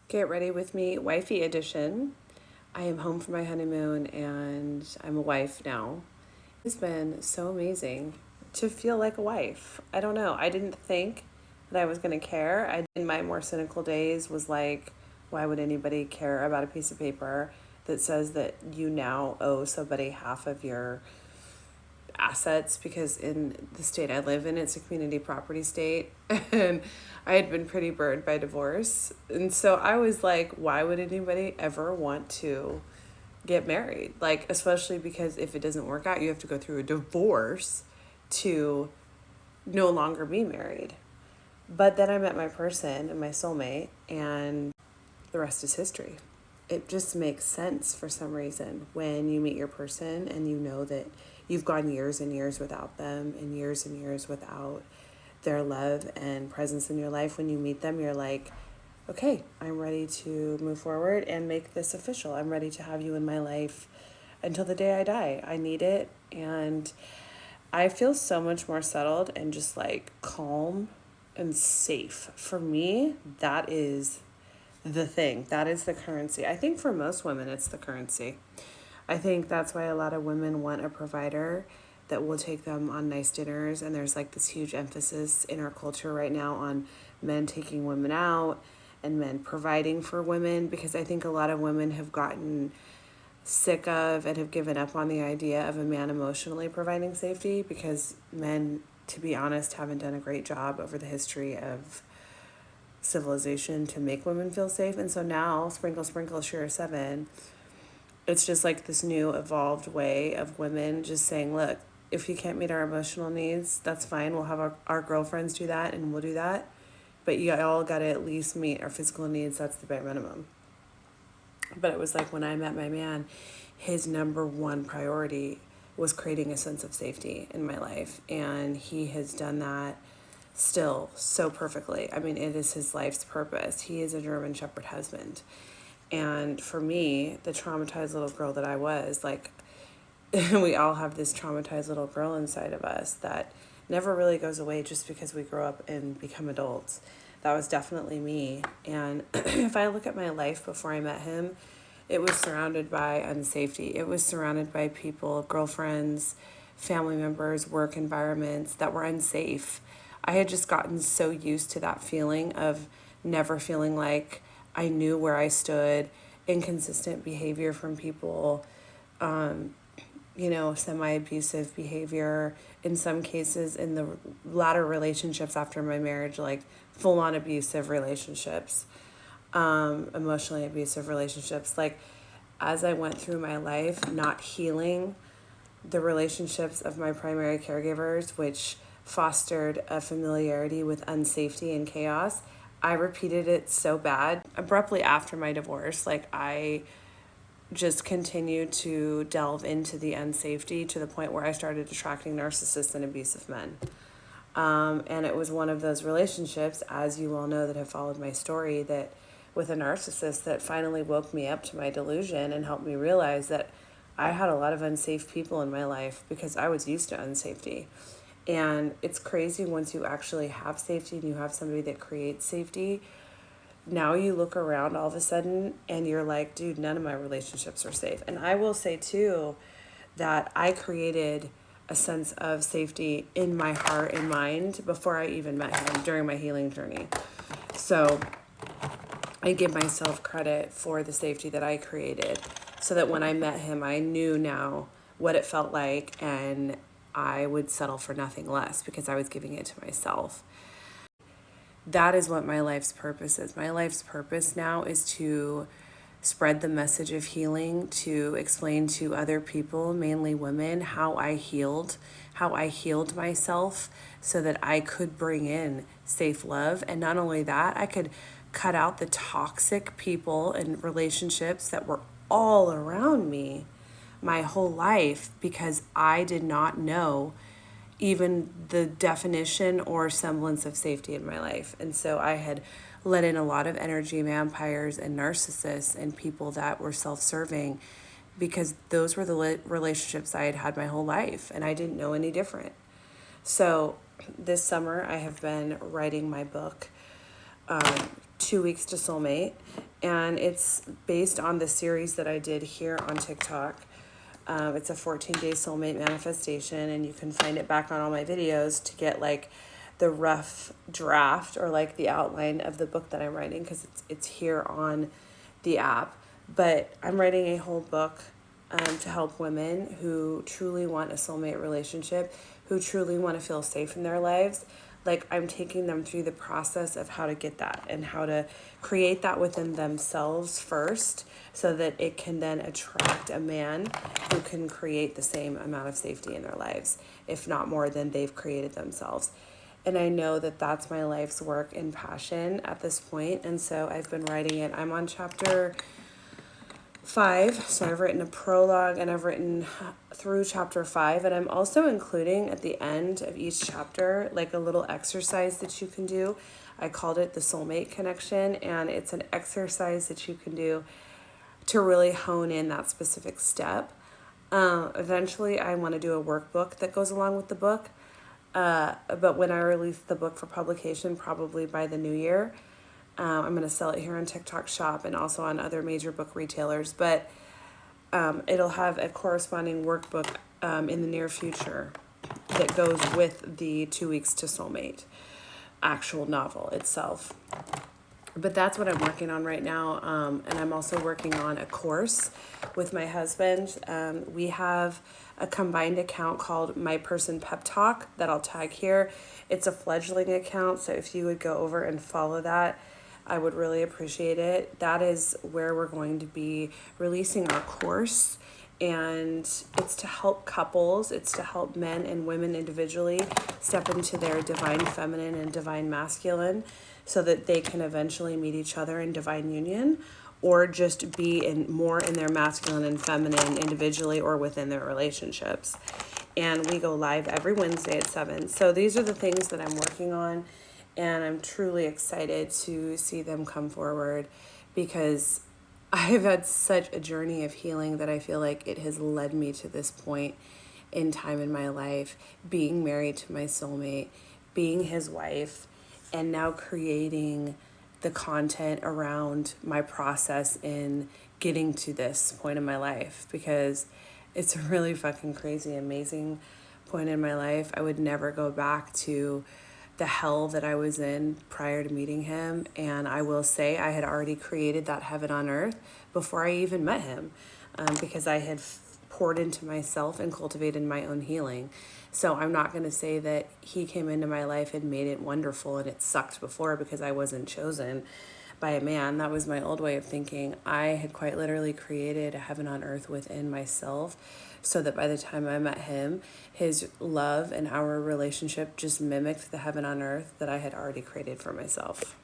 Get ready with me, Wifey edition. I am home for my honeymoon and I'm a wife now. It's been so amazing to feel like a wife. I don't know. I didn't think that I was going to care. In my more cynical days was like, why would anybody care about a piece of paper that says that you now owe somebody half of your assets, because in the state I live in, it's a community property state, and I had been pretty burned by divorce. And so I was like, why would anybody ever want to get married? Like, especially because if it doesn't work out, you have to go through a divorce to no longer be married. But then I met my person and my soulmate, and the rest is history. It just makes sense for some reason when you meet your person and you know that you've gone years and years without them and years without their love and presence in your life. When you meet them, you're like, okay, I'm ready to move forward and make this official. I'm ready to have you in my life until the day I die. I need it. And I feel so much more settled and just like calm and safe. For me, that is the thing. That is the currency. I think for most women, it's the currency. I think that's why a lot of women want a provider that will take them on nice dinners. And there's like this huge emphasis in our culture right now on men taking women out and men providing for women, because I think a lot of women have gotten sick of and have given up on the idea of a man emotionally providing safety, because men, to be honest, haven't done a great job over the history of civilization to make women feel safe. And so now, sprinkle, sheraseven, it's just like this new evolved way of women just saying, look, if you can't meet our emotional needs, that's fine. We'll have our girlfriends do that and we'll do that. But you all got to at least meet our physical needs. That's the bare minimum. But it was like when I met my man, his number one priority was creating a sense of safety in my life. And he has done that still so perfectly. I mean, it is his life's purpose. He is a German Shepherd husband. And for me, the traumatized little girl that I was, like, we all have this traumatized little girl inside of us that never really goes away just because we grow up and become adults. That was definitely me. And if I look at my life before I met him, it was surrounded by unsafety. It was surrounded by people, girlfriends, family members, work environments that were unsafe. I had just gotten so used to that feeling of never feeling like I knew where I stood, inconsistent behavior from people, semi-abusive behavior. In some cases, in the latter relationships after my marriage, like full-on abusive relationships, emotionally abusive relationships. Like, as I went through my life, not healing the relationships of my primary caregivers, which fostered a familiarity with unsafety and chaos, I repeated it so bad. Abruptly after my divorce, like, I just continued to delve into the unsafety to the point where I started attracting narcissists and abusive men. And it was one of those relationships, as you all know that have followed my story, that with a narcissist, that finally woke me up to my delusion and helped me realize that I had a lot of unsafe people in my life because I was used to unsafety. And it's crazy once you actually have safety and you have somebody that creates safety. Now you look around all of a sudden and you're like, dude, none of my relationships are safe. And I will say too that I created a sense of safety in my heart and mind before I even met him during my healing journey. So I give myself credit for the safety that I created, so that when I met him, I knew now what it felt like, and I would settle for nothing less because I was giving it to myself. That is what my life's purpose is. My life's purpose now is to spread the message of healing, to explain to other people, mainly women, how I healed myself so that I could bring in safe love. And not only that, I could cut out the toxic people and relationships that were all around me my whole life because I did not know even the definition or semblance of safety in my life. And so I had let in a lot of energy vampires and narcissists and people that were self-serving because those were the relationships I had had my whole life and I didn't know any different. So this summer I have been writing my book, 2 weeks to Soulmate, And it's based on the series that I did here on TikTok. It's a 14-day soulmate manifestation, and you can find it back on all my videos to get like the rough draft or like the outline of the book that I'm writing, because it's here on the app. But I'm writing a whole book to help women who truly want a soulmate relationship, who truly want to feel safe in their lives. Like, I'm taking them through the process of how to get that and how to create that within themselves first, so that it can then attract a man who can create the same amount of safety in their lives, if not more than they've created themselves. And I know that that's my life's work and passion at this point. And so I've been writing it. I'm on chapter 5. So I've written a prologue and I've written through chapter 5. And I'm also including at the end of each chapter like a little exercise that you can do. I called it the soulmate connection. And it's an exercise that you can do to really hone in that specific step. Eventually, I want to do a workbook that goes along with the book. But when I release the book for publication, probably by the new year, I'm going to sell it here on TikTok Shop and also on other major book retailers. But it'll have a corresponding workbook in the near future that goes with the 2 Weeks to Soulmate actual novel itself. But that's what I'm working on right now. And I'm also working on a course with my husband. We have a combined account called mypersonpeptalk that I'll tag here. It's a fledgling account, so if you would go over and follow that, I would really appreciate it. That is where we're going to be releasing our course. And it's to help couples, it's to help men and women individually step into their divine feminine and divine masculine, so that they can eventually meet each other in divine union, or just be more in their masculine and feminine individually or within their relationships. And we go live every Wednesday at 7. So these are the things that I'm working on, and I'm truly excited to see them come forward, because I've had such a journey of healing that I feel like it has led me to this point in time in my life, being married to my soulmate, being his wife, and now creating the content around my process in getting to this point in my life, because it's a really fucking crazy, amazing point in my life. I would never go back to the hell that I was in prior to meeting him. And I will say I had already created that heaven on earth before I even met him, because I had poured into myself and cultivated my own healing. So I'm not going to say that he came into my life and made it wonderful and it sucked before because I wasn't chosen by a man. That was my old way of thinking. I had quite literally created a heaven on earth within myself, so that by the time I met him, his love and our relationship just mimicked the heaven on earth that I had already created for myself.